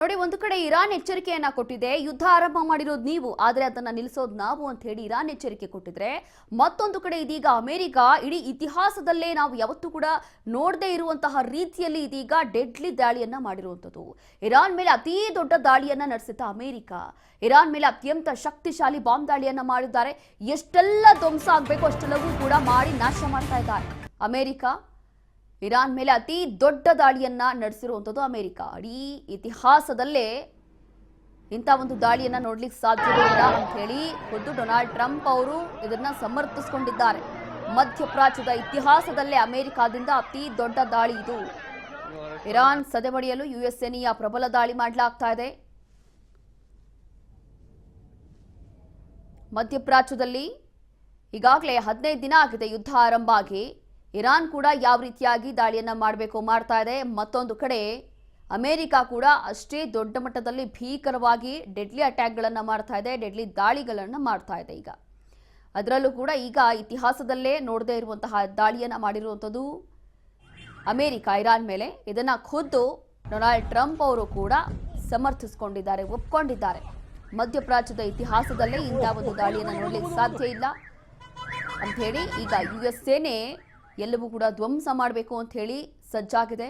ನೋಡಿ, ಒಂದು ಕಡೆ ಇರಾನ್ ಎಚ್ಚರಿಕೆಯನ್ನ ಕೊಟ್ಟಿದೆ, ಯುದ್ಧ ಆರಂಭ ಮಾಡಿರೋದು ನೀವು, ಆದರೆ ಅದನ್ನ ನಿಲ್ಲಿಸೋದು ನಾವು ಅಂತ ಹೇಳಿ ಇರಾನ್ ಎಚ್ಚರಿಕೆ ಕೊಟ್ಟಿದ್ರೆ, ಮತ್ತೊಂದು ಕಡೆ ಇದೀಗ ಅಮೆರಿಕ ಇಡೀ ಇತಿಹಾಸದಲ್ಲೇ ನಾವು ಯಾವತ್ತೂ ಕೂಡ ನೋಡದೇ ಇರುವಂತಹ ರೀತಿಯಲ್ಲಿ ಇದೀಗ ಡೆಡ್ಲಿ ದಾಳಿಯನ್ನ ಮಾಡಿರುವಂಥದ್ದು. ಇರಾನ್ ಮೇಲೆ ಅತಿ ದೊಡ್ಡ ದಾಳಿಯನ್ನ ನಡೆಸಿದ ಅಮೆರಿಕ ಇರಾನ್ ಮೇಲೆ ಅತ್ಯಂತ ಶಕ್ತಿಶಾಲಿ ಬಾಂಬ್ ದಾಳಿಯನ್ನ ಮಾಡಿದ್ದಾರೆ. ಎಷ್ಟೆಲ್ಲ ಧ್ವಂಸ ಆಗಬೇಕು ಅಷ್ಟೆಲ್ಲವೂ ಕೂಡ ಮಾಡಿ ನಾಶ ಮಾಡ್ತಾ ಇದ್ದಾರೆ ಅಮೆರಿಕ. ಇರಾನ್ ಮೇಲೆ ಅತಿ ದೊಡ್ಡ ದಾಳಿಯನ್ನ ನಡೆಸಿರುವಂಥದ್ದು ಅಮೆರಿಕ. ಇಡೀ ಇತಿಹಾಸದಲ್ಲೇ ಇಂಥ ಒಂದು ದಾಳಿಯನ್ನ ನೋಡ್ಲಿಕ್ಕೆ ಸಾಧ್ಯವೇ ಇಲ್ಲ ಅಂತ ಹೇಳಿ ಖುದ್ದು ಡೊನಾಲ್ಡ್ ಟ್ರಂಪ್ ಅವರು ಇದನ್ನ ಸಮರ್ಥಿಸಿಕೊಂಡಿದ್ದಾರೆ. ಮಧ್ಯಪ್ರಾಚ್ಯದ ಇತಿಹಾಸದಲ್ಲೇ ಅಮೆರಿಕಾದಿಂದ ಅತಿ ದೊಡ್ಡ ದಾಳಿ ಇದು. ಇರಾನ್ ಸದೆಬಡಿಯಲು ಯುಎಸ್ ಸೇನೆಯ ಪ್ರಬಲ ದಾಳಿ ಮಾಡಲಾಗ್ತಾ ಇದೆ. ಮಧ್ಯಪ್ರಾಚ್ಯದಲ್ಲಿ ಈಗಾಗಲೇ 15 ದಿನ ಆಗಿದೆ ಯುದ್ಧ ಆರಂಭ ಆಗಿ. ಇರಾನ್ ಕೂಡ ಯಾವ ರೀತಿಯಾಗಿ ದಾಳಿಯನ್ನ ಮಾಡಬೇಕು ಮಾಡ್ತಾ ಇದೆ. ಮತ್ತೊಂದು ಕಡೆ ಅಮೆರಿಕ ಕೂಡ ಅಷ್ಟೇ ದೊಡ್ಡ ಮಟ್ಟದಲ್ಲಿ ಭೀಕರವಾಗಿ ಡೆಡ್ಲಿ ಅಟ್ಯಾಕ್ಗಳನ್ನು ಮಾಡ್ತಾ ಇದೆ, ಡೆಡ್ಲಿ ದಾಳಿಗಳನ್ನು ಮಾಡ್ತಾ ಇದೆ. ಈಗ ಅದರಲ್ಲೂ ಕೂಡ ಈಗ ಇತಿಹಾಸದಲ್ಲೇ ನೋಡದೇ ಇರುವಂತಹ ದಾಳಿಯನ್ನ ಮಾಡಿರುವಂಥದ್ದು ಅಮೆರಿಕ ಇರಾನ್ ಮೇಲೆ. ಇದನ್ನ ಖುದ್ದು ಡೊನಾಲ್ಡ್ ಟ್ರಂಪ್ ಅವರು ಕೂಡ ಸಮರ್ಥಿಸಿಕೊಂಡಿದ್ದಾರೆ, ಒಪ್ಕೊಂಡಿದ್ದಾರೆ. ಮಧ್ಯಪ್ರಾಚ್ಯದ ಇತಿಹಾಸದಲ್ಲೇ ಇಂಥ ಒಂದು ದಾಳಿಯನ್ನು ನೋಡಲಿಕ್ಕೆ ಸಾಧ್ಯ ಇಲ್ಲ ಅಂತ ಹೇಳಿ ಈಗ ಯುಎಸ್ ಸೇನೆ ಎಲ್ಲವೂ ಕೂಡ ಧ್ವಂಸ ಮಾಡಬೇಕು ಅಂತ ಹೇಳಿ ಸಜ್ಜಾಗಿದೆ.